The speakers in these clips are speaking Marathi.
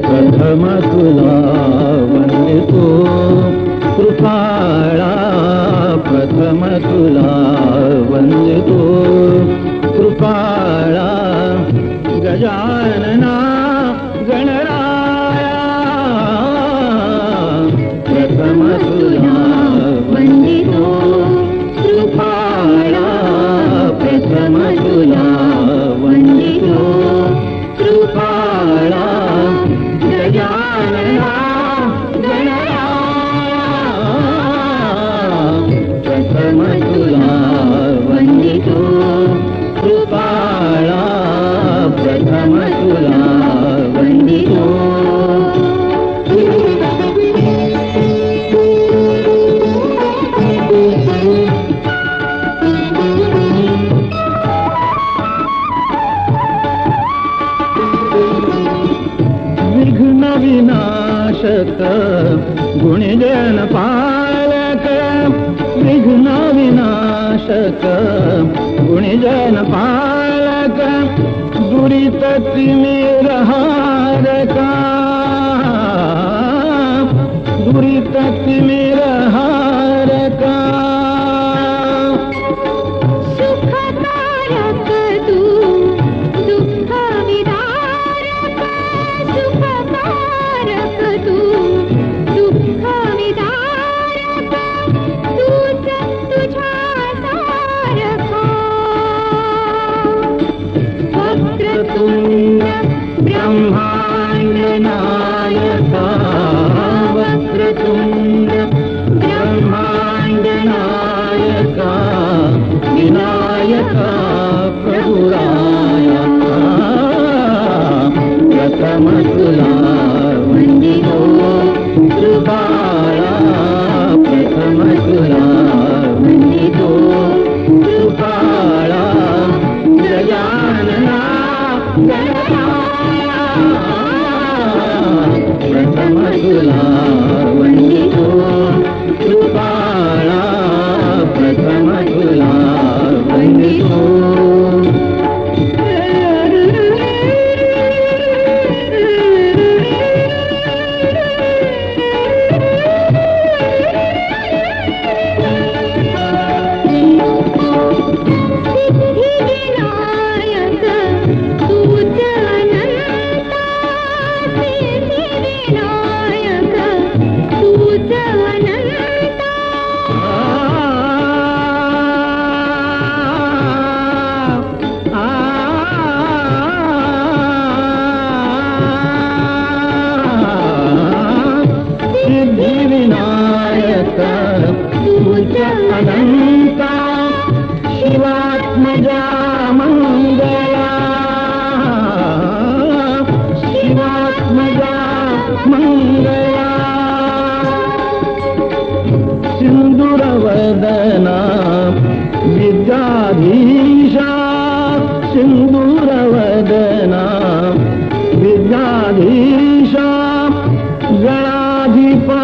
प्रथम तुला वंदितो कृपाळा, प्रथम तुला वंदितो कृपाळा, गजानना गणराया, प्रथम तुला वंदितो कृपाळा, प्रथम तुला वंदितो कृपाळा, गजानना गणराया, प्रथम तुला वंदितो कृपाळा, प्रथम तुला वंदितो. विघ्न विनाशक गुणजन पालक, विघ्न विनाशक गुणजन पालक, दुरित तिमिरहारका, दुरित तिमिरहारका, सुखकारक तू दुःख विदारक, सुखकारक तू दुःख विदारक, तूच तुझ्या सारखा. वक्रतुंड ब्रह्मांड नायका, वक्रतुंड ब्रह्मांड नायका, विनायका प्रभुराया, प्रथम तुला वंदितो कृपाळा, प्रथम तुला वंदितो कृपाळा, गजानना गणराया, प्रथम तुला वंदितो कृपाळा, प्रथम तुला वंदितो. सिद्धिविनायक तूच अनंता, सिद्धिविनायक तूच अनंता. सिद्धिविनायक तूच अनंता, शिवात्मजा मंगला, शिवात्मजा मंगला, सिंदूरवदना विद्याधीशा, सिंदूरवदना विद्याधीशा, गणाधिपा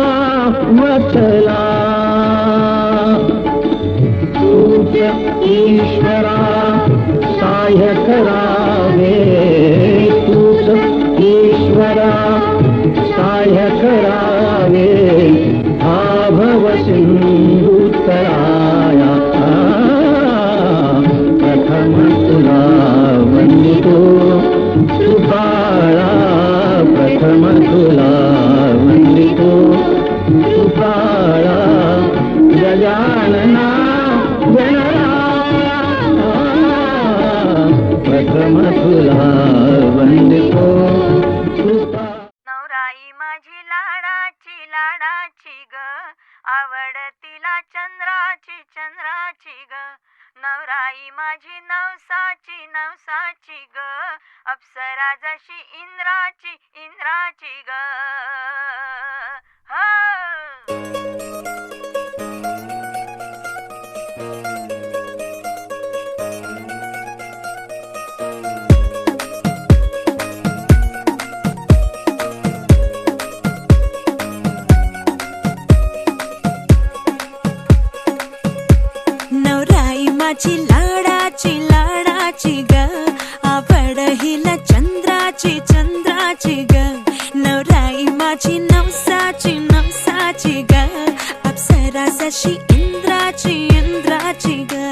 वत्सला, तूच ईश्वरा सहाय्य करावे, तूच ईश्वरा सहाय्य करावे, हा भव सिंधुतराया, प्रथम तुला वंदितो कृपाळा, प्रथम तुला वंदितो कृपाळा, गजानना गणराया, प्रथम तुला वंदितो कृपा. नवराई माझी लाडाची लाडाची ग, आवड तिला चंद्राची चंद्राची ग, नवराई माझी नवसाची नवसाची ग, अप्सरा जशी इंद्राची इंद्राची ग. नवराई माझी लाडाची लाडाची ग आवड हिला चंद्राची चंद्राची ग नवराई माझी नवसाची नवसाची ग अप्सरा जशी इंद्राची इंद्राची ग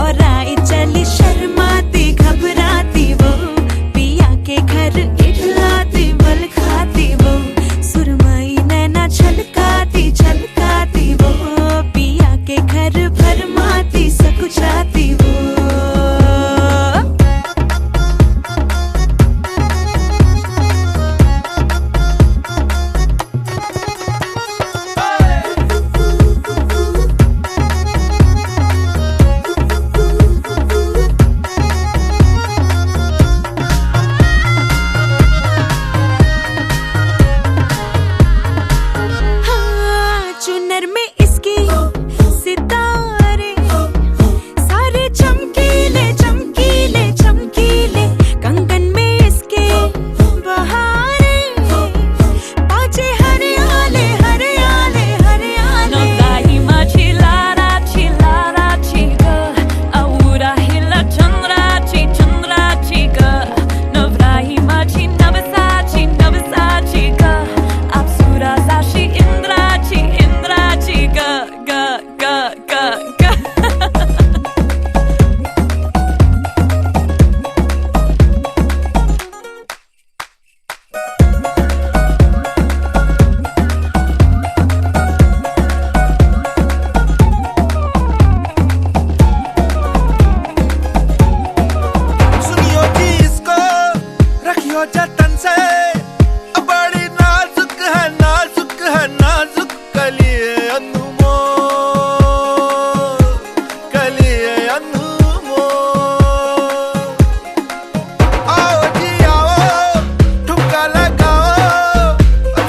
और आई चली शर्माती घबराती वो पिया के घर इठलाती बल खाती वो सुरमई नैना छलकाती छलकाती वो पिया के घर भरमाती सकुचाती वो चुनर में इसकी सितारे सारे चमकीले चमकीले चमकीले कंगन में इसके बहारे पाचे हरियाले हरियाले हरियाले नवराई माझी लाडाची लाडाची ग औरा हिला चंद्राची चंद्राची ग नवराई माझी नवसाची नवसाची ग अप्सरा जशी इंद्राची इंद्राची ग ग ग ग ग सुनियो जी इसको रखियो जतन से बड़ी नाजुक है नाजुक है नाजुक कलिए अनमोल कलिए अनमोल आओ जी आओ ठुमका लगाओ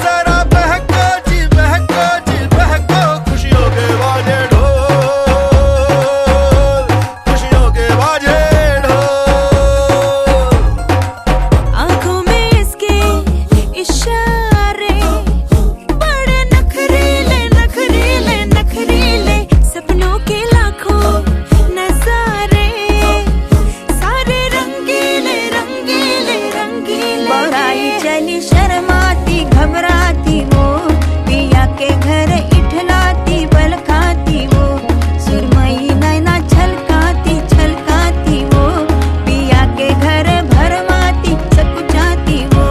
जरा बहको जी बहको खुशियों के बाजे ढोल खुशियों के बाजे ढोल आंखों में इसके इशारे बड़े नखरीले नखरीले नखरीले सपनों के लाखों नजारे सारे रंगीले रंगीले रंगीले बड़ाई चली शर्माती घबराती वो पिया के घर इठलाती बल खाती वो सुरमई नैना छलकाती छलकाती वो पिया के घर भरमाती सकुचाती वो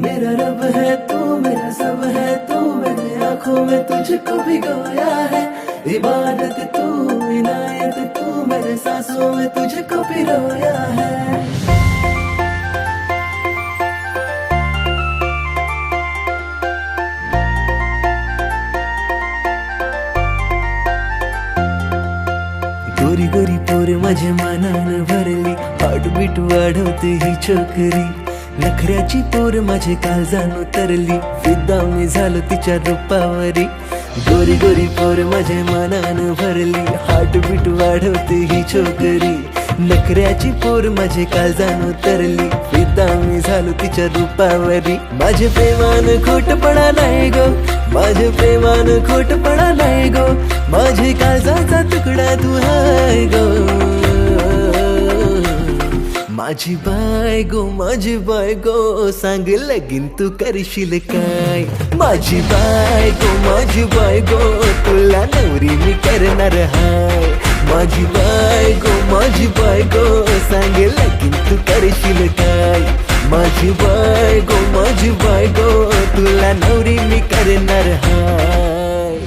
मेरा रब है तू मेरा सब है तू मेरे आंखों में तुझको भिगोया है इबादत तू इनायत तू मेरे सांसों में तुझको पिरोया है गोरी गोरी पोर माझ्या मनानं भरली हार्टबीट वाढवते ही छोकरी नखऱ्याची पोर माझे काळजान उतरली फिदा मी झालो तिच्या रूपावरी गोरी गोरी पोर माझ्या मनानं भरली हार्टबीट वाढवते ही छोकरी नखऱ्याची पोर माझे काळजान उतरली फिदा मी झालो तिच्या रूपावरी माझे प्रेमान खोटपणा नाही गो माझे प्रेमान खोटपणा नाही गो माझे काळजाचा तुकडा तू हाय गो माझी बायगो सांग लगीन तू करशील काय माझी बायगो तुला नवरी मी करणार हाय माझी बायको सांगे लगीन तू करशील काय. माझी बायको तुला नवरी मी करणार हाय.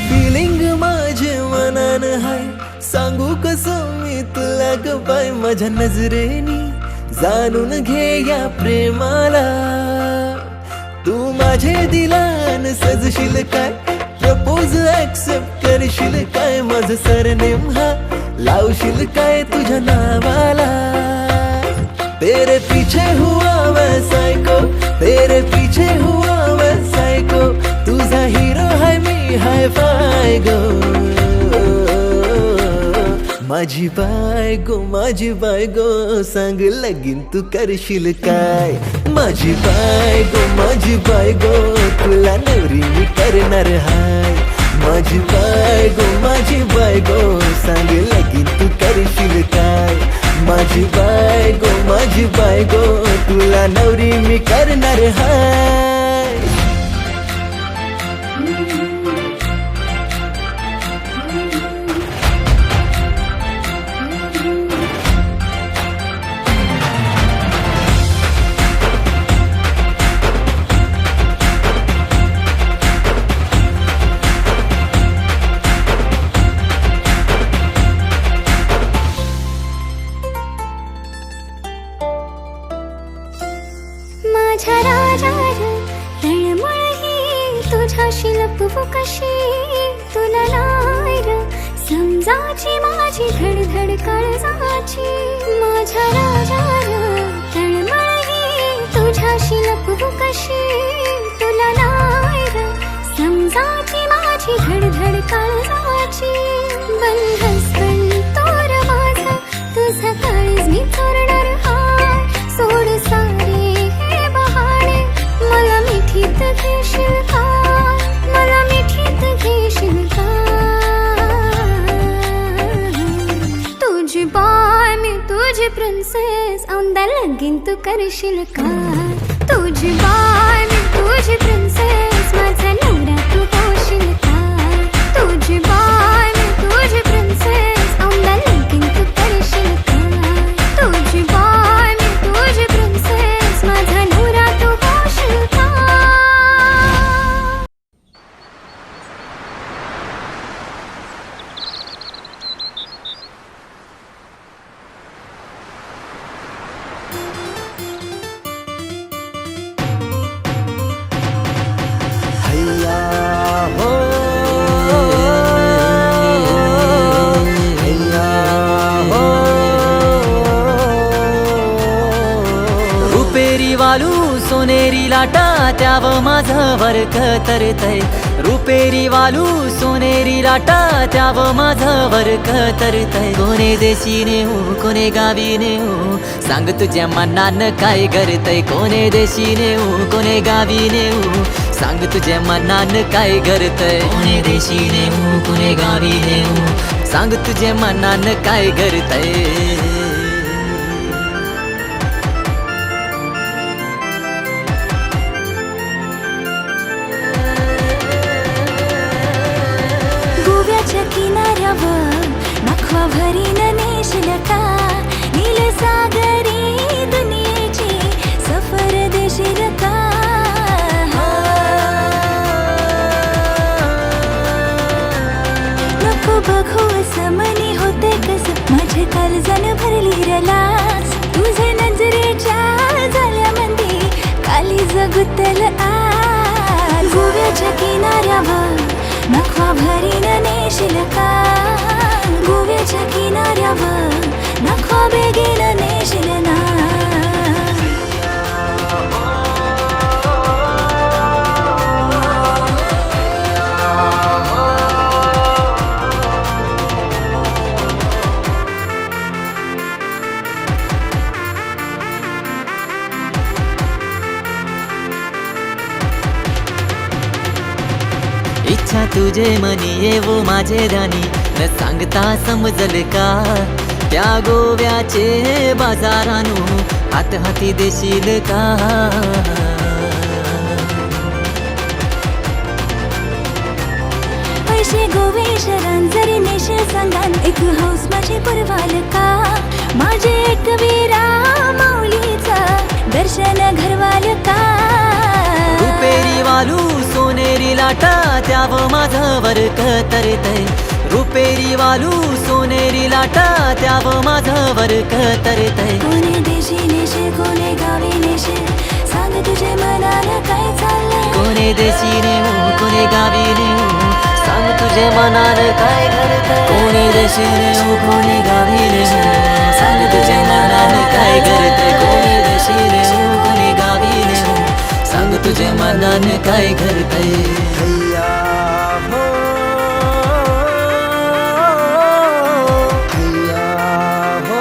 फिलिंग माझे मनान हाय सांगू कसं मी तुला ग बाय. माझ्या नजरेनी जाणून घे या प्रेमाला. तू माझे दिलान सजशील काय. प्रपोज ऍक्सेप्ट करशील काय. माझं सरनेम हा लावशील काय तुझ्या नावाला. तेरे पीछे हुआ मैं सायको, तेरे पीछे हुआ मैं सायको. तुझा हिरो है मी हाय फाय गो. माझी बायको सांग लगीन तू करशील काय. माझी बायको तुला नवरी मी करणार हाय. माझी बायको सांग लगीन तू करशील काय. माझी बायको तुला नवरी मी करणार हाय. माझ्या राजा तळमळ ही तुझ्याशी लपवू कशी. तुला नाही र समजाची माझी धडधड काळजाची. माझ्या राजा तळमळ ही तुझ्याशी लपवू कशी. तुला नाही र समजाची माझी धडधड काळजाची. बंधस पण तोर माझा तुझा काळीज मी चोरणार हाय. सोड सारे हे बहाणे मला मिठीत घेशील का. मला मिठीत घेशील का. तुझी बाय मी तुझी प्रिन्सेस औंदा लगीन तू करशील का. तुझी बाय मी तुझी प्रिन्सेस माझा नवरा तू होशील का. तुझी बाय मी तुझी प्रिन्सेस औंदा लगीन तू करशील का. तुझी बाय मी तुझी प्रिन्सेस माझा नवरा तू होशील का. हैया हो, हैया हो. रुपेरी वालू सोनेरी लाटा त्याव माझं वरक तरतय. रुपेरी वालू सोनेरी लाटा त्याव माझं वरक तरतय. कोणे देशी नेऊ कोणे गावी नेऊ सांग तुझ्या मनानं काय करतय. कोणे देशी नेऊ कोणे गावी नेऊ सांग तुझ्या मनानं काय करतय. कोणे देशी नेऊ कोणे गावी नेऊ सांग तुझ्या मनानं काय करतय. गोव्याच्या किनाऱ्यावर नखवा भरीन नेशील का. नीलसागरी दुनियेची सफर देशील का. नको बघू असं मनी होते कसं माझे काळजान भरली रलास. तुझे नजरेच्या झाल्यामध्ये काली जगुतल आज. गोव्याच्या किनाऱ्यावर नखवा भरीन नेशील का. गोव्याच्या किनाऱ्यावर नखवा बेगीन नेशील ना. तुझे मनी येवो माझे ध्यानी न सांगता समजल का त्या गोव्याचे बाजारानू हात हाती देशील का पैसे गोवे शरण जरी नेशील सांगान एक हाऊस माझे पुरवाल का माझे एक वीरा माऊलीचा दर्शन घरवाल का रुपेरी वालू सोनेरी लाटा त्याव माझं वरक तरतय रुपेरी वालू सोनेरी लाटा त्याव माझं वरक तरतय कोणे देशी नेशील कोणे गावी नेशील सांग तुझे मनान काय चाललंय कोणे देशी नेऊ कोणे गावी नेऊ सांग तुझे मनार काय करतय कोणे देशी नेऊ कोणे गावी नेऊ सांग तुझे मनार काय करतय कोणे देशी नेऊ कोणे गावी नेऊ सांग तुझे मनान काय करतय हैया हो हैया हो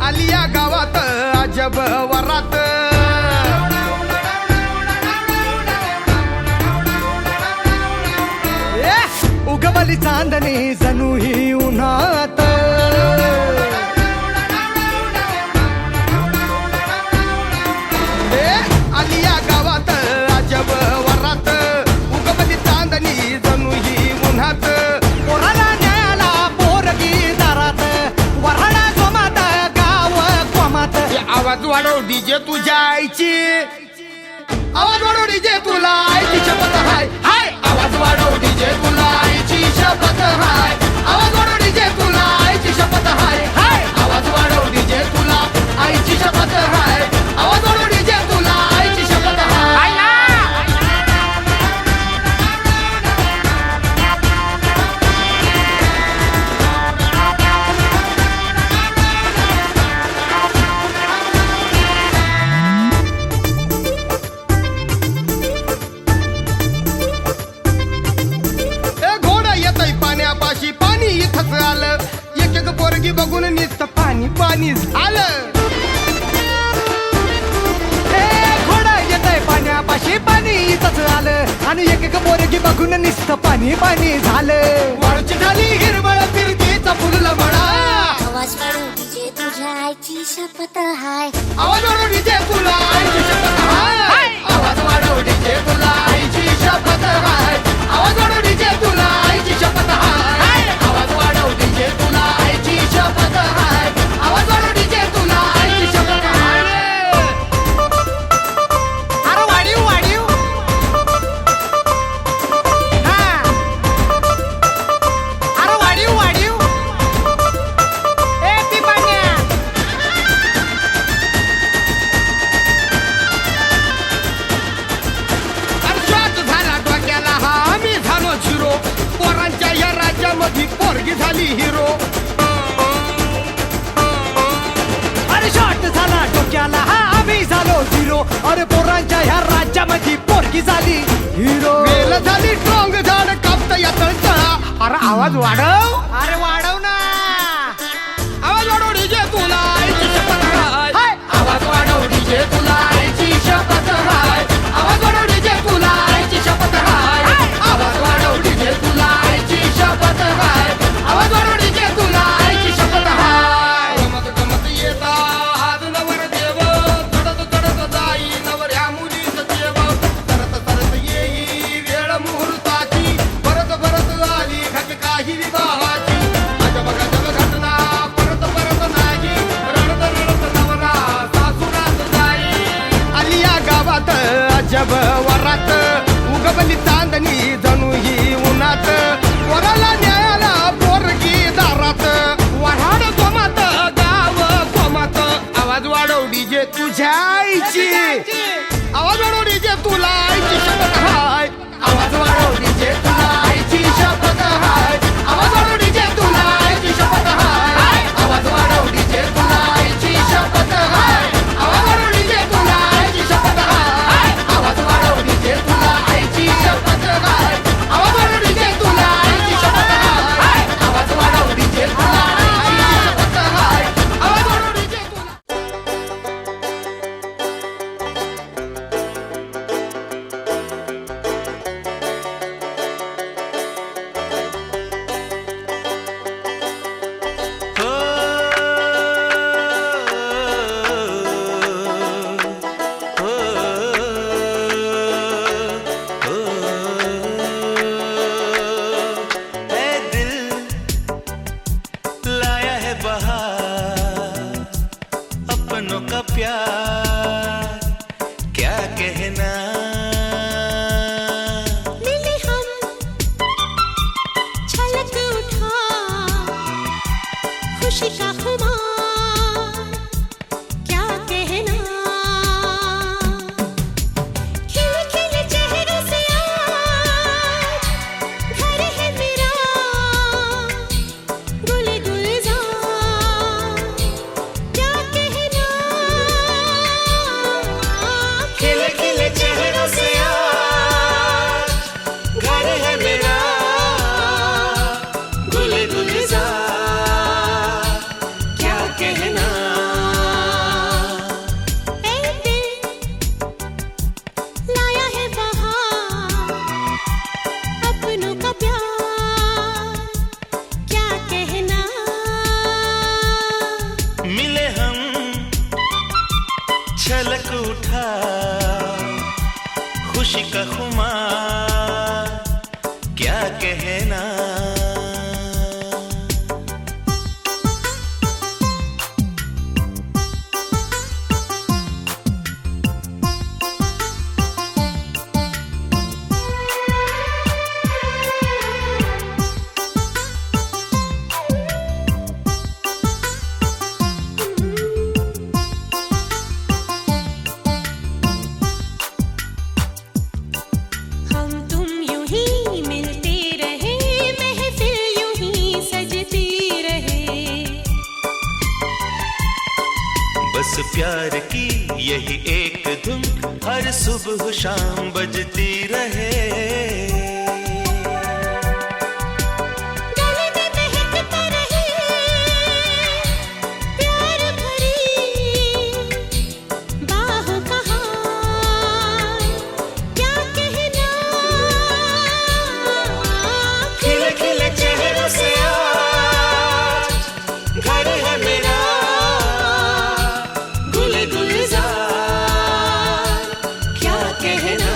आलिया गावात अजब वरात उगवली चांदणी जणू ही उन्हात आलिया गावात अजब वरात उगवली चांदणी जणू ही उन्हात पोराला न्यायाला पोरगी दारात वराडा जोमात गाव कोमात आवाज वाढव डीजे तुझ्या आईची आवाज वाढव डीजे तुला आईची शपथ हाय हाय आवाज वाढव डीजे तुला आईची शपथ हाय आवाज वाढव डीजे तुला आईची शपथ हाय हाय आवाज वाढव डीजे तुला आईची शपथ हाय आवाज वाढव डीजे तुला आईची शपथ हाय घोडा येतय पाण्यापाशी पाणी इथंच आलं एक एक पोरगी बघून नुसतं पाणी पाणी झालं घोडा येतय पाण्यापाशी पाणी इथंच आलं आणि एक एक पोरगी बघून नुसतं पाणी पाणी झालं वाळूची झाली हिरवळ फिरतीचा फुलला म्हणा आवाज वाढव डीजे तुझ्या आईची शपथ हाय आवाज वाढव डीजे तुला आईची शपथ हाय आवाज वाढव डीजे तुला आईची शपथ हाय आवाज वाढव डीजे तुला आईची शपथ हाय आवाज वाढव डीजे तुला आईची शपथ हाय आवाज वाढव डीजे तुला आईची शपथ हाय अरे वाढीव वाढीव हा अरे वाढीव वाढीव ए पिपाण्या अर्जात झाला डोक्याला हा आम्ही झालो झिरो पोरांच्या या राज्यामध्ये पोरगी झाली हिरो अरे शॉट झाला डोक्याला हा आम्ही झालो झिरो अरे पोरांच्या ह्या राज्यामध्ये पोरगी झाली हिरो वेल झाली स्ट्रॉंग झाड कापता येतळचा अरे आवाज वाढव अरे वाढव ना आवाज वाढव डीजे तुला आईची शपथ हाय आवाज वाढव डीजे तुला आईची शपथ हाय आवाज वाढव डीजे तुला आईची शपथ हाय आवाज वाढव डीजे तुला आईची शपथ हाय आवाज वाढव डीजे तुला आईची शपथ हाय गमत गमत येता आज नवर देव तडत तडत जाई नवऱ्या मुलीचं देव तरत तरत येई वेळ मुहूर्ताची परत परत आली घट काही विवाहाची अजब गजब घटना परत परत नाही रडत रडत नवरा सासूरात जाई आलिया गावात अजब वरात उगवली चांदणी जणू ही उन्हात वराला न्यायाला पोरगी दारात वऱ्हाड कोमात गाव कोमात आवाज वाढव डीजे तुझ्या आईची आवाज वाढव डीजे तुला आईची शपथ हाय आवाज वाढव डीजे तुला आईची शपथ हाय आवाज वाढव डीजे तुला आईची शपथ हाय आवाज वाढव डीजे कहना। मिले हम छलक उठा खुशी का खुमार, क्या कहना। खिले खिले चेहरों से आज घर है मेरा गुल गुलजार, क्या कहना। खिले खिले चेहरों से आज घर है मेरा गुल गुलजार, क्या कहना। ऐ दिल लाया है बहार, अपनों का प्यार, क्या कहना। मिले हम छलक उठा खुशी का खुमार, क्या कहना। हम तुम यूं ही मिलते रहे, महफिल यूं ही सजती रहे। बस प्यार की यही एक धुन हर सुबह शाम बजती रहे। गले में महकता रहे प्यार भरी बाहों का हार, क्या कहना। खिले खिले चेहरों से आज घर है मेरा गुल गुलजार, क्या कहना।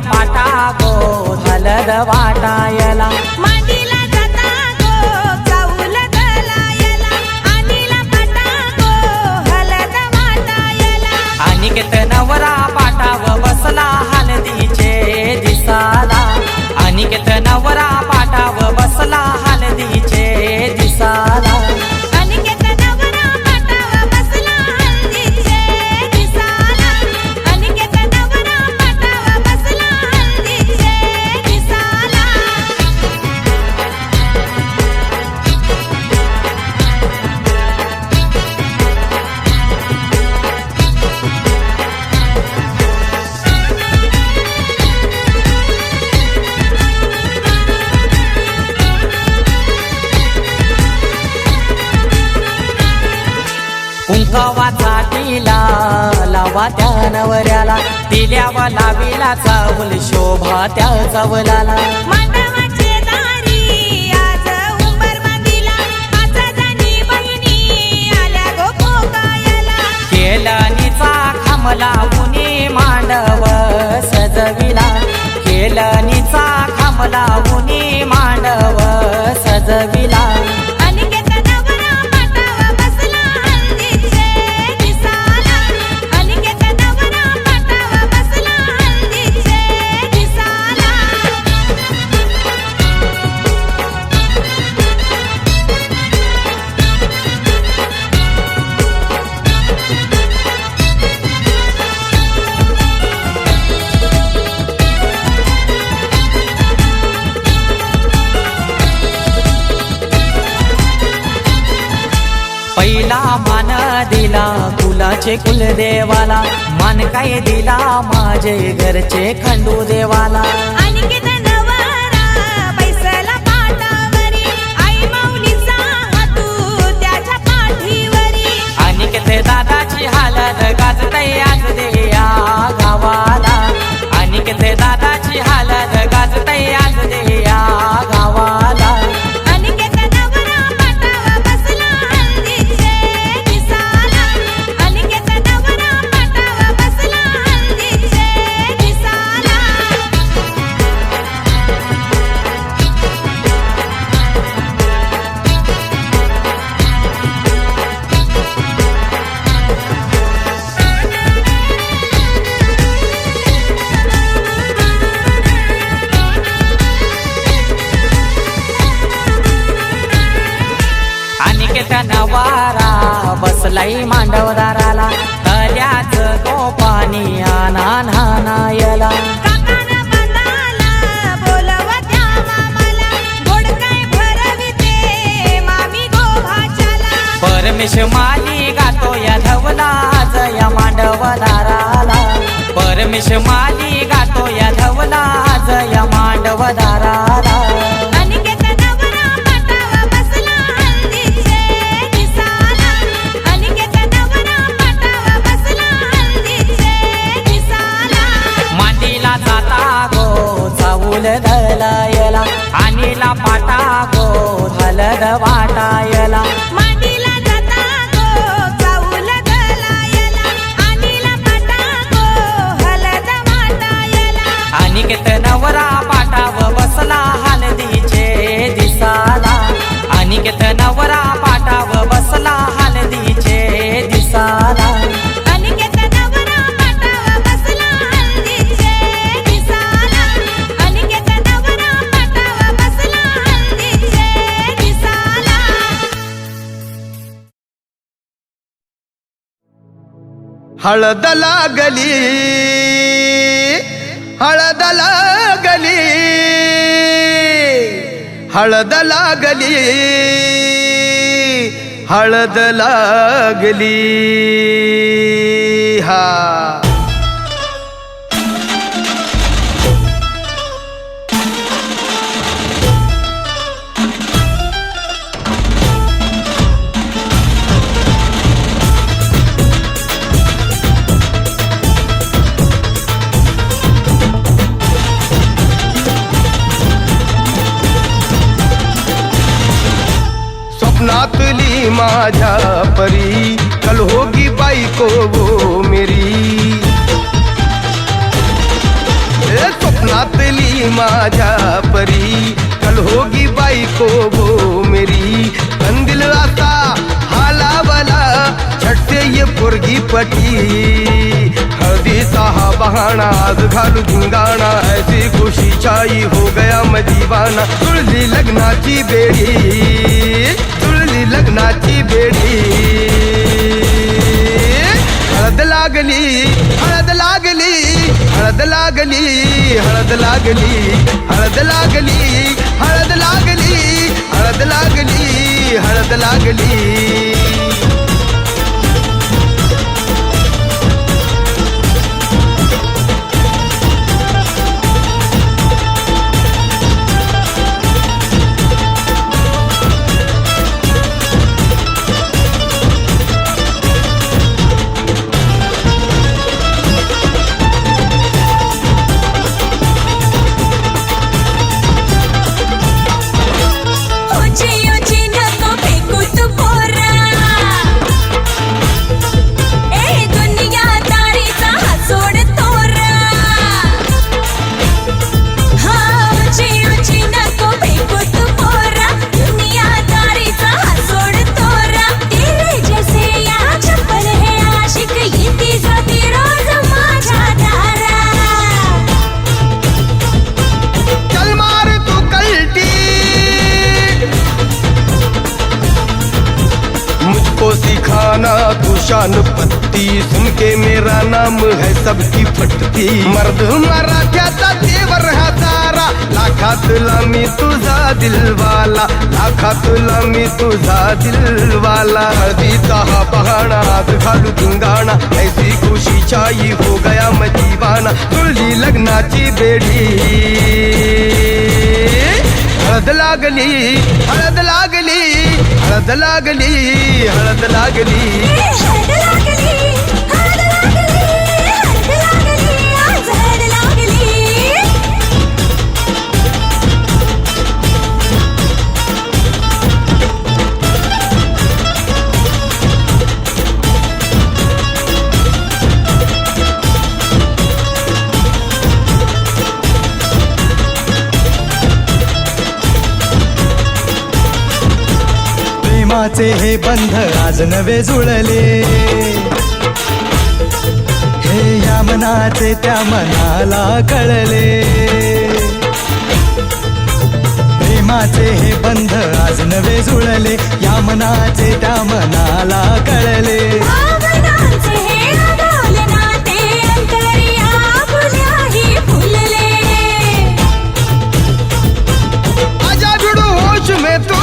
पाटा गो हलद वाटायला मांडीला जाता गो चाऊल दलायला अनिला पाटा गो हलद वाटायला अनिकेत नवरा पाटाव बसला हलदीचे दिसाला अनिकेत नवरा पाटाव बसला हलदीचे दिसाला अनिकेत नवरा पाटाव बसला हळदीचे दिसाला अनिकेत नवरा पाटाव बसला हळदीचे दिसाला कुंकवाचा टिला लावा त्या नवऱ्याला दिल्यावा लाविला चावल शोभा त्या चवलाला मांडवाचे दारी आज उंबर बांधिला आता जाणी बहिणी आल्या गो पोकायला केलनीचा खांबला उनी मांडव सजविला केलनीचा खांबला उनी मांडव सजविला अनिकेत नवरा पाटाव बसला हळदीचे दिसाला अनिकेत नवरा पाटाव बसला हळदीचे दिसाला पहिला मान दिला कुलाचे कुलदेवाला मान काय दिला माझे घरचे खंडू देवाला अनिकेत नवरा बैसला पाटावरी आई माऊलीचा हातू त्याच्या पाठीवरी अनिकेत दादाची हालत गाजतय आज देया गावाला अनिकेत दादाची हालत गाजतय आज देया गावाला अनिकेत नवरा पाटाव बसला हळदीचे दिसाला अनिकेत नवरा पाटाव बसला हळदीचे दिसाला अनिकेत नवारा बसलाई मांडवदाराला तल्याच तो पाणी आना नानायला काकाना बंदाला बोलवत्या मामाला गोड काय भरविते मामी गोभाच्याला परमेश माली गातो या धवला जया मांडवदाराला परमेश माली गातो या धवला जया मांडवदाराला अनिकेत नवरा पाटाव बसला हळदीचे दिसाला अनिकेत नवरा पाटाव बसला हळदीचे दिसाला मांडीला जाता गो चावल धलायला अनिला पाटा गो हलद वाटायला मांडीला जाता गो चाऊल दलायला अनिला पाटा गो हलद वाटायला अनिकेत नवरा पाटाव बसला हलदीचे दिसाला अनिकेत नवरा पाटाव बसला हलदीचे दिसाला अनिकेत नवरा पाटाव बसला हळदीचे दिसाला अनिकेत नवरा पाटाव बसला हळदीचे दिसाला हळद लागली हळद लागली हळद लागली हळद लागली हा स्वप्नातली माझ्या परी कल होगी बाईको वो मेरी माझ्या परी, कल होगी बायको वो मेरी. कंदिल असा हालावला छटते ये पोरगी पटी. हळदीचा हा बहाणा आज घालू धिंगाणा, ऐसी खुशी छाई हो गया मैं दीवाना. जुळली लग्नाची बेडी, जुळली लग्नाची बेडी. हळद लागली, हळद लागली, हळद लागली, हळद लागली, हळद लागली, हळद लागली, हळद लागली, हळद लागली. सिखाना तू शान पत्ती, सुन के मेरा नाम है सबकी फटती. मर्द मराठ्याचा देवर हा सारा, लाखात लामी तुझा दिलवाला, लाखात लामी तुझा दिलवाला. हळदीचा हा बहाणा आज घालू धिंगाणा, ऐसी खुशी छाई हो गया मैं दीवाना. जुळली लग्नाची बेडी. हळद लागली, हळद लागली, हळद लागली, हळद लागली. हळद लागली, हळद लागली, हळद लागली, आज हळद लागली. प्रेमाचे हे बंध आज नवे जुळले, हे या मनाचे त्या मनाला कळले. प्रेमाचे हे बंध आज नवे जुळले, या मनाचे त्या मनाला कळले. भावनांचे हे अडवले नाते, अंतरी आपुल्याही फुलले. आजा जुडू होश में तू,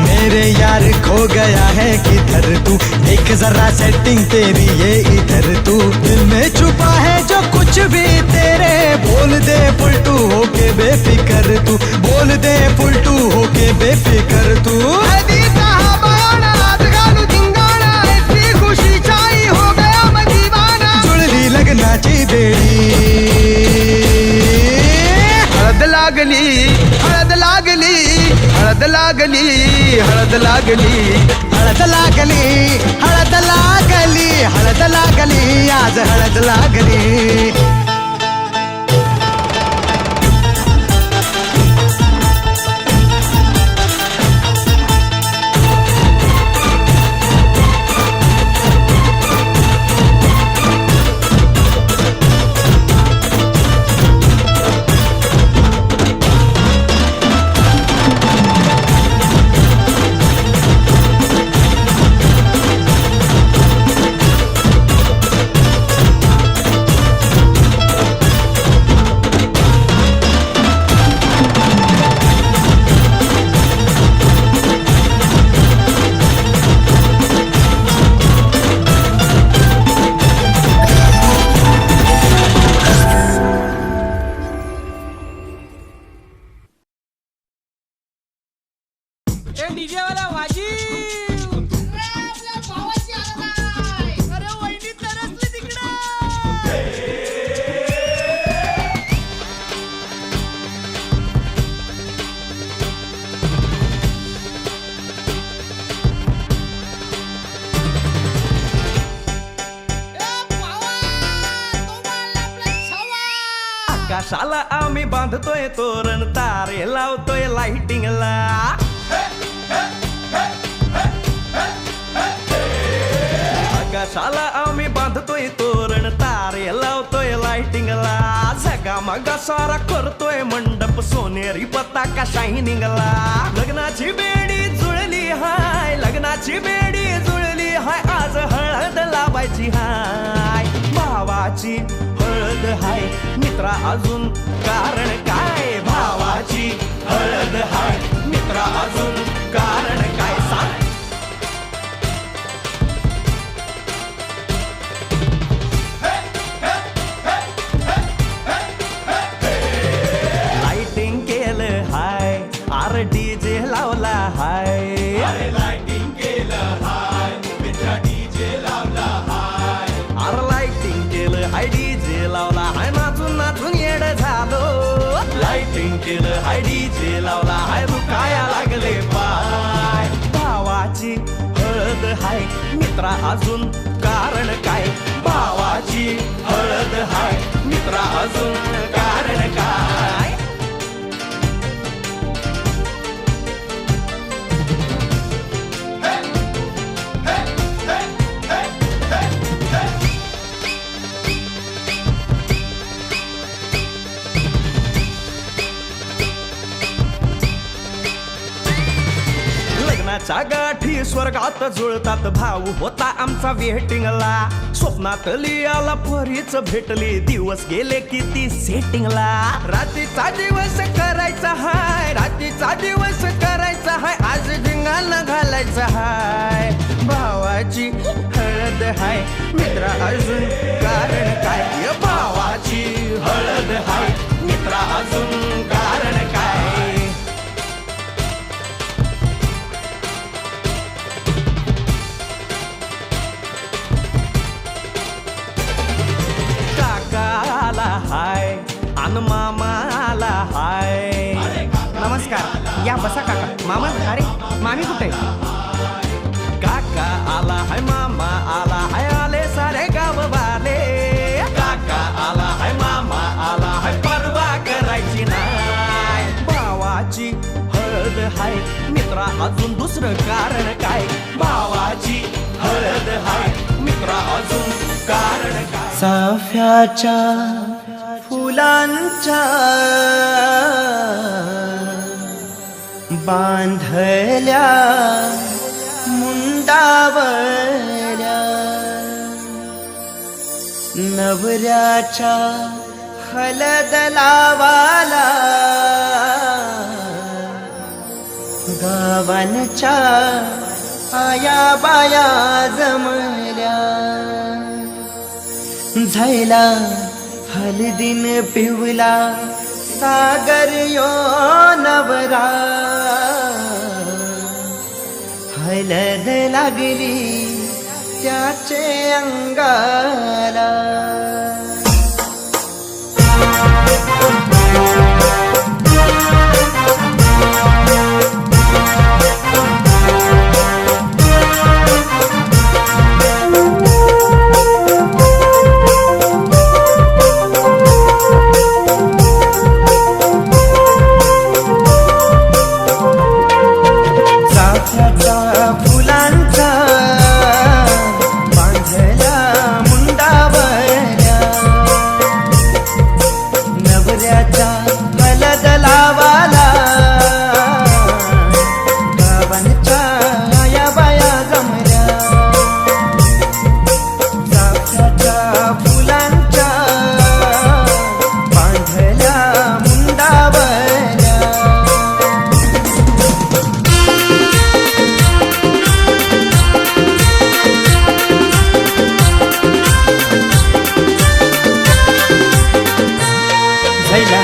मेरे यार खो गया है किधर तू, देख जरा सेटिंग तेरी ये इधर तू. दिल में छुपा है जो कुछ भी तेरे, बोल दे फुलटू होके बेफिकर तू, बोल दे फुलटू होके बेफिकर तू. हळदीचा हा बहाणा आज घालू धिंगाणा, ऐसी खुशी छाई हो गया मैं दीवाना. जुळली लग्नाची बेडी. हळद लागली, हळद लागली, हळद लागली, हळद लागली. हळद लागली, हळद लागली, हळद लागली, आज हळद लागली. आकाशाला आम्ही बांधतोय तोरण तारे लावतोय लाइटिंगला आकाशाला आम्ही बांधतोय तोरण तारे लावतोय लाइटिंगला झगामगा सारा करतोय मंडप सोनेरी पताका शायनिंगला लग्नाची बेडी जुळली हाय लग्नाची बेडी जुळली हाय आज हळद लावायची हाय भावाची हळद हाय मित्रा अजून कारण काय भावाची हळद हाय मित्रा अजून कारण काय सांग लाइटिंग केलं हाय आर डीजे लावला हाय लाइटिंग केलं हाय मित्रा डीजे लावला हाय आर लाइटिंग केलं हाय डीजे लावला हाय नाचून नाचून येड झालो लाइटिंग केलं हाय डीजे लावला हाय दुखाया लागले पाय भावाची हळद हाय मित्रा अजून कारण काय भावाची हळद हाय मित्रा अजून कारण काय लग्नाच्या गाठी स्वर्गात जुळतात भाऊ होता आमचा वेटिंगला स्वप्नात लियाला परीच भेटली दिवस गेले किती सेटिंगला रात्रीचा दिवस करायचा हाय रात्रीचा दिवस करायचा हाय आज धिंगाणा घालायचा हाय भावाची हळद हाय मित्रा अजून कारण काय भावाची हळद हाय मित्रा अजून कारण काय काकाला हाय अन मामाला हाय नमस्कार या बसा काका मामा अरे मामी कुठे काका आला हाय मामा आला हाय आले सारे गाव वाले काका आला हाय मामा आला हाय परवा करायची नाय भावाची हळद हाय मित्रा अजून दुसरं कारण काय भावाची हळद हाय मित्रा अजून कारण काय चाफ्याच्या फुलांच्या बांधल्या मुंडावल्या नवऱ्याच्या हलद लावाला गावांच्या आया बाया जमल्या झायला हलदीन पिवला सागर यो नवरा हलद लागली त्याचे अंगाला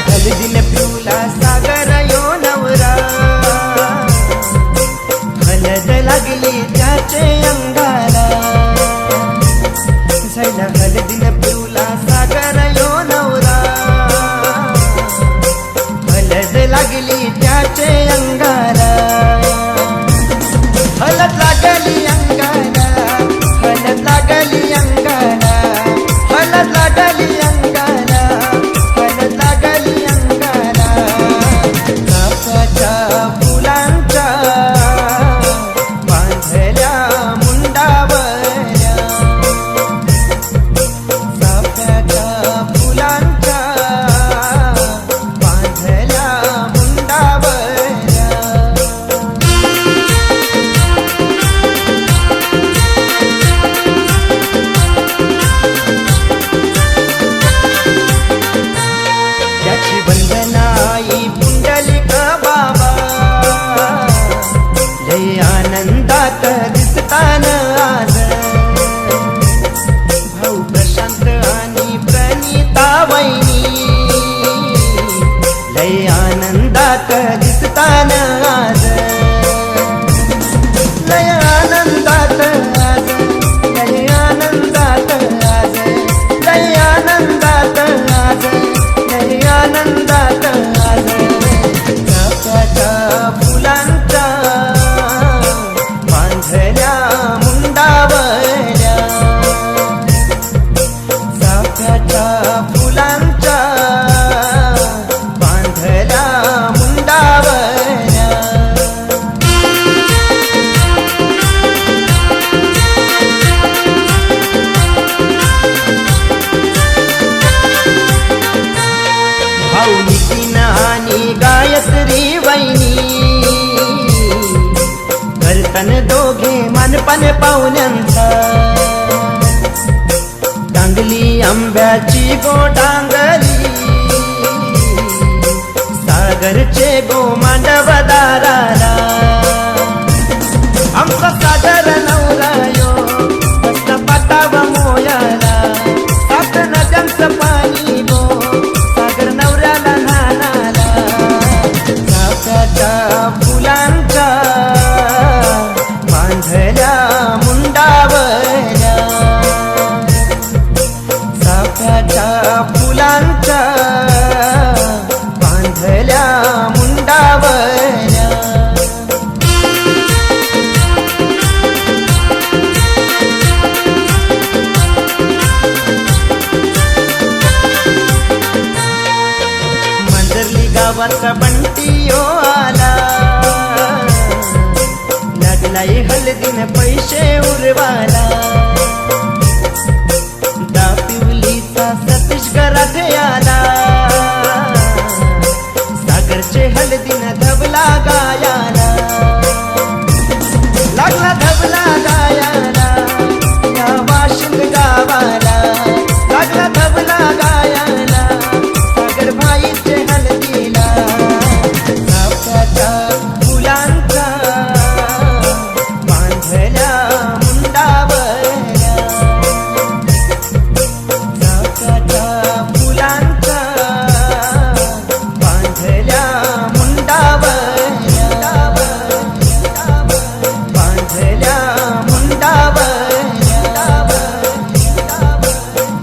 हलदीन पिवला सागर यो नवरा हलद लागली त्याचे अंगाला झाला हलदीन पिवला सागर यो नवरा हलद लागली त्याचे अंगाला हलद लागली अंगाला हलद लागली अंगाला हलद लागली अंगाला हलद लागली लय आनंदात दिसतान आज, लय आनंदात आज, लय आनंदात आज, लय आनंदात आज, लय आनंदात आज. चाफ्याच्या फुलांच्या बांधल्या मुंडावल्या, चाफ्याच्या फुलांच्या बांधल्या मुंडावल्या. भाऊनिकीन आणि गायत्री वैनी करतन दोघे मानपान पाहुण्यांचा. टांगली आंब्याची गोटांगली, सागरचे गो मांडव दाराला. आमचा सागर नवरायो मस्त पाटाव मोयाला, सात नद्यांचं पाणी गो सागर नवऱ्याला नानाला. चाफ्याच्या फुलांच्या बांधल्या मुंडावल्या, चाफ्याच्या फुलांच्या बांधल्या मुंडावल्या. मंदरली गावाचा बंटियो आला, लागलाय हलदीन पैसे उरवाला. दापिवलीचा सतीश घरात आला, सागरचे हलदीन धबला गायाला. लागला धबला गायाला या वाशिंद गावाला, लागला धबला गायाला सागर भाईचे हलदीला. चाफ्याच्या फुलांचा बांधल्या मुंडावल्या, चाफ्याच्या फुलांचा बांधल्या मुंडावल्या, बांधल्या मुंडावल्या,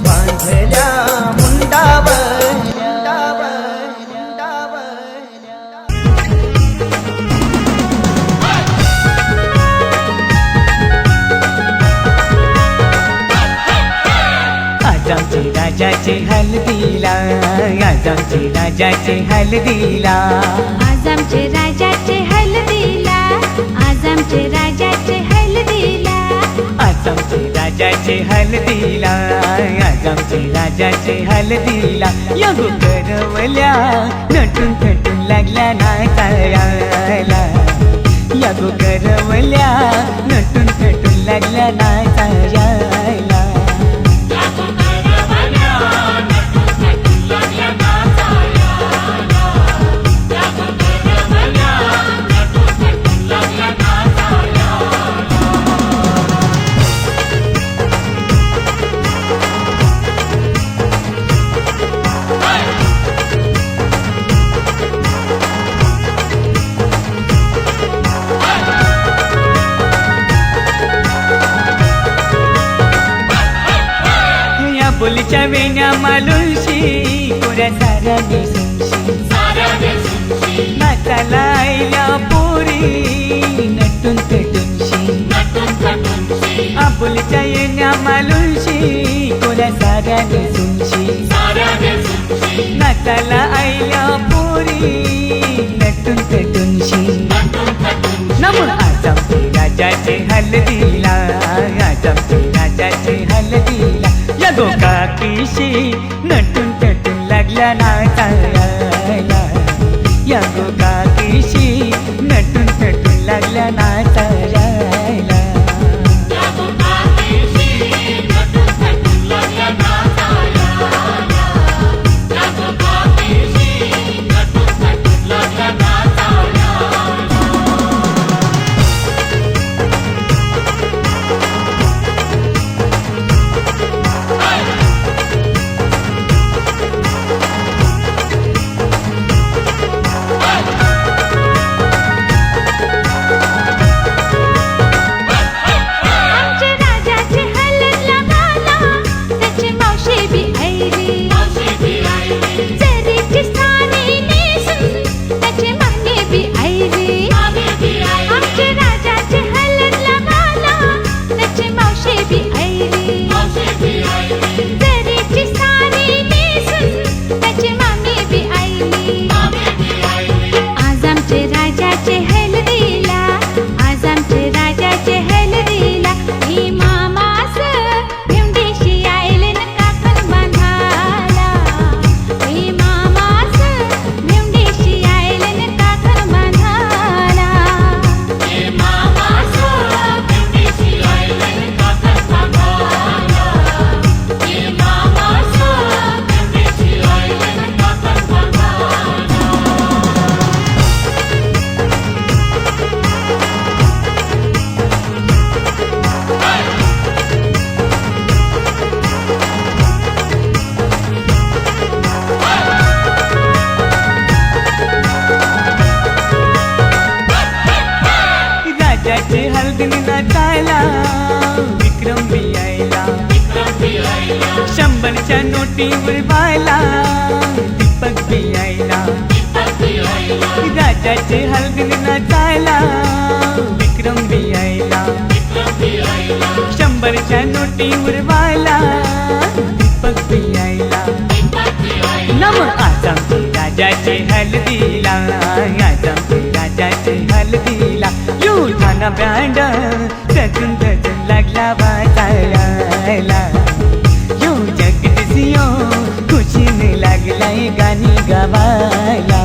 बांधल्या मुंडावल्या. आज आमचे राजाचे हलदीला, आज आमचे राजाचे हलदीला. आज आमचे राजाचे हलदीला, आज आमचे राजाचे हलदीला. आज आमचे राजाचे हलदीला, आज आमचे राजाचे हलदीला. या गो करवल्या नटून थटून लागल्या नाचायला, या गो करवल्या नटून थटून लागल्या नाचायला. बोलीच्या वेण्या मालुशी कोऱ्या साऱ्या दिसूनशी, नाचाला आईल्या पोरी नटून थटूनशी. आबोलीच्या येण्या मालुशी कोऱ्या साऱ्या दिसूनशी, नाचाला आईल्या पोरी नटून थटूनशी. नमून आज आमचे राजाचे हलदीला, आज आमचे राजाचे हलदीला. या गो काकीशी नटून थटून लागल्या नाचायला, या गो काकीशी नटून थटून लागल्या नाचायला. नोटी उडवायला दीपक बियायला राजाचे हलगीन नाचायला विक्रम बियायला 100च्या नोटी उडवायला दीपक बियायला नम आज आमचे राजाचे हलदीला आज आमचे राजाचे हलदीला युठाना बँड सजून सजून लागला वाजायला यो जगदीशियो खुशीने लागलाय गाणी गावायला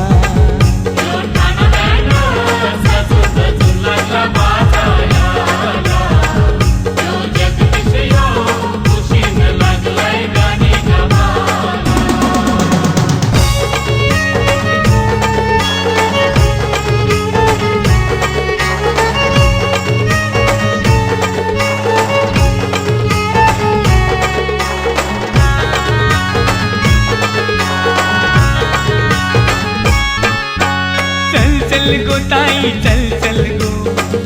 चल गो ताई चल चल गो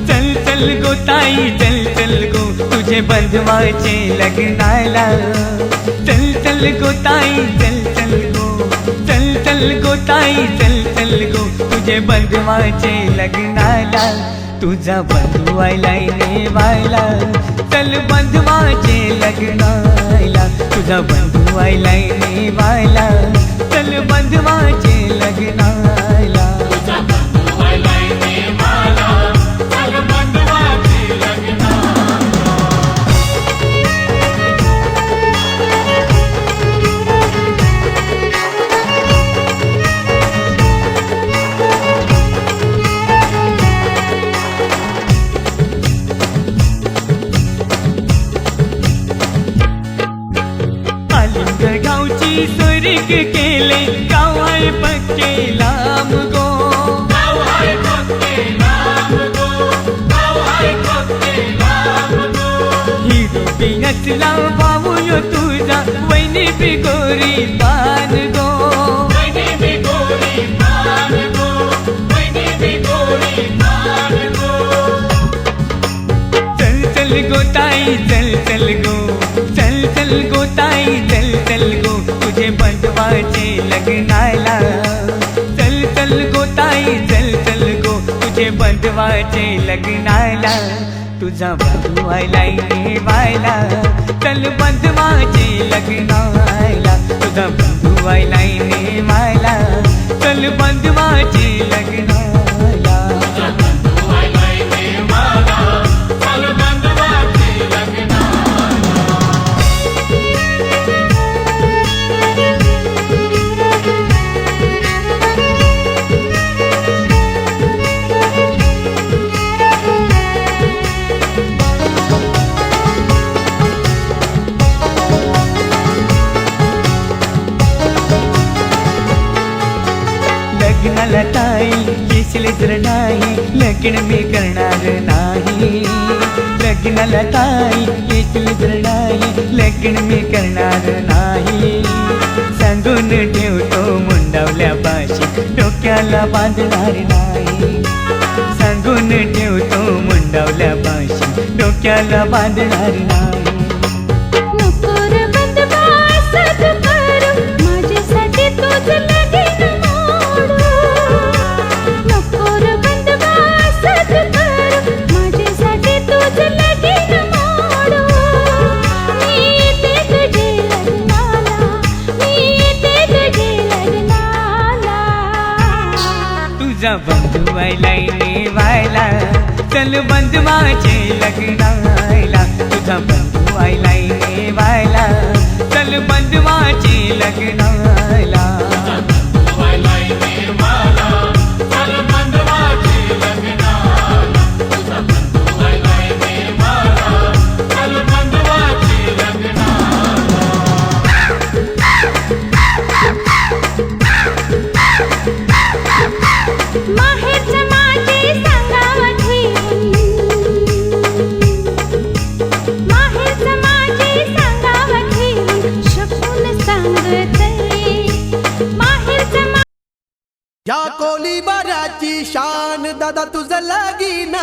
चल चल गो ताई चल चल गो तुझे बंधवाचे लग्नाला चल चल गो ताई चल चल गो चल चल गो ताई चल चल गो तुझे बंधवाचे लग्नाला तुझा बंधू आयलाय नेवायला चल बंधवाचे लग्नाला तुझा बंधू आयलाय नेवायला चल बंधवाचे लग्नाला गावची सोरीक केले गाव आहे पक्के लांब गो हिरो पिंगचला भाऊ यो तुझा वैनी बिगोरी पान गो चल चल गो ताई चल चल गो चल चल गो ताई चल चल गो तुझे बंधवाचे लग्नाला चल चल गो ताई चल चल गो तुझे बंधवाचे लग्नाला तुझा बंधू आयलाय नेवायला चल बंधवाचे लग्नाला तुझा बंधू आयलाय नेवायला चल बंधवाचे लग्नाला लग्नाला ताई येशील तर नाही लग्न मी करणार नाही लग्नाला ताई येशील तर नाही लग्न मी करणार नाही सांगून ठेवतो मुंडावल्या पाशी डोक्याला बांधणार नाही सांगून ठेवतो मुंडावल्या पाशी डोक्याला बांधणार नाही नको रे बंधवा असं तू करू माझ्यासाठी तूच लगीन मोडू नको रे बंधवा असं तू करू माझ्यासाठी तूच लगीन मोडू मी येते तुझे लग्नाला मी येते तुझे लग्नाला तुझा बंधू आयलाय नेवायला चल बंधवाचे लग्नाला तुझा बंधू आयलाय नेवायला चल बंधवाचे लग्नाला माहेरचं माझे सांगावठी माहेरचं माझे सांगावठी शकून सांगते माहेरचं या कोली बाराची शान दादा तुझं लगीन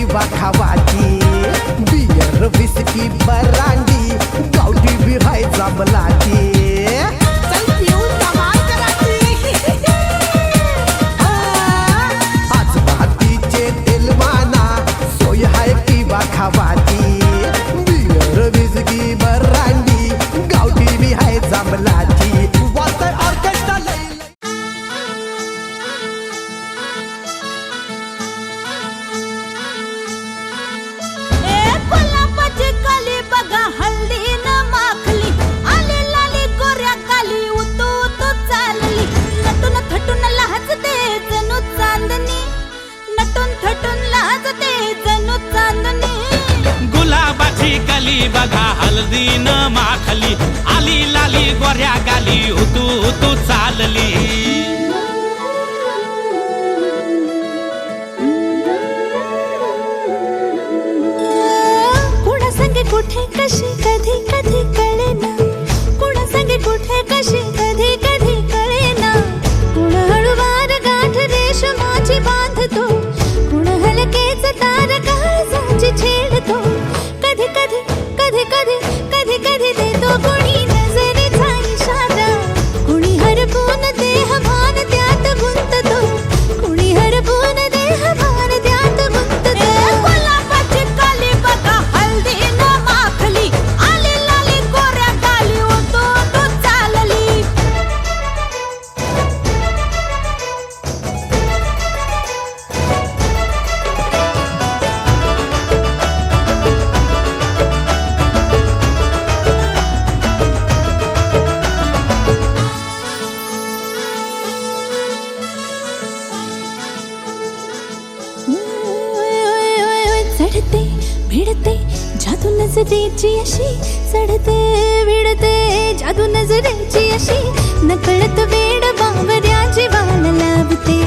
पिवा खावाची बियर विस्की बरांडी गावठी बी हाय जांभलाची चल पिऊन धमाल करायची. आज भातीचे तेल माना सोय हाय पिवा खावाची बियर विस्की बरांडी गावठी बी हाय जांभलाची. वाजतंय ऑर्केस्ट्रा लई गुलाबाची कली बघा हल्दी न माखली आली लाली गोऱ्या गाली उतू उतू चालली नटून थटून लाजते जणू चांदणी नटून थटून लाजते जणू चांदणी. गुलाबाची कली बघा हल्दी न माखली आली लाली गोऱ्या गाली उतू उतू चालली. कुणा संगे कुठे कशी कधी कधी कळेना कुणा संगे कुठे कशी कधी कधी कळेना. कुण हळूवार गाठ रेशमाची बांधतो कुण हलकेच तार काळजाची छेडतो. कधी कधी कधी कधी कधी कधी देतो कुणी नजरेचा इशारा कुणी हरपून देह भान त्यात गुंततो कुणी हरपून देह भान त्यात गुंततो. गुलाबाची काली बघा हल्दी न माखली आली लाली गोऱ्या गाली उतू उतू चालली. चढते भिडते जादू नजरेची अशी चढते भिडते जादू नजरेची अशी नकळत वेड बावऱ्याची वाल लावते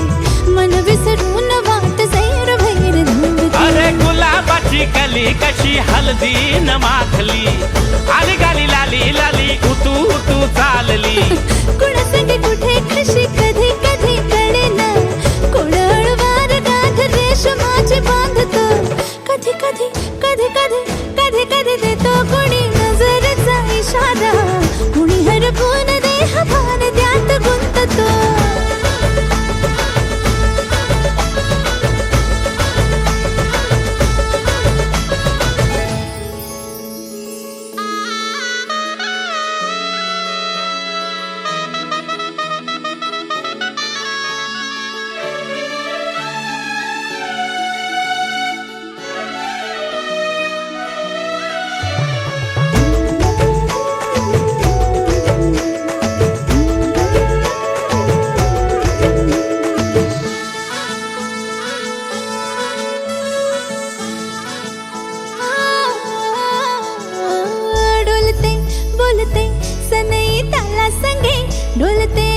मन विसरून वाट सैर भैर धावते. अरे गुलाबाची कली कशी हल्दी न माखली आली गाली लाली लाली उतू उतू चालली. कुणा संगे कुठे कशी कधी कधी कळेना कुण हळूवार गाठ रेशमाची बांधतो कधी कधी कधी कधी कधी कधी देतो कुणी नजरेचा इशारा कुणी हरपून देह भान त्यात गुंततो. डोलते बोलते सनई ताला संगे डोलते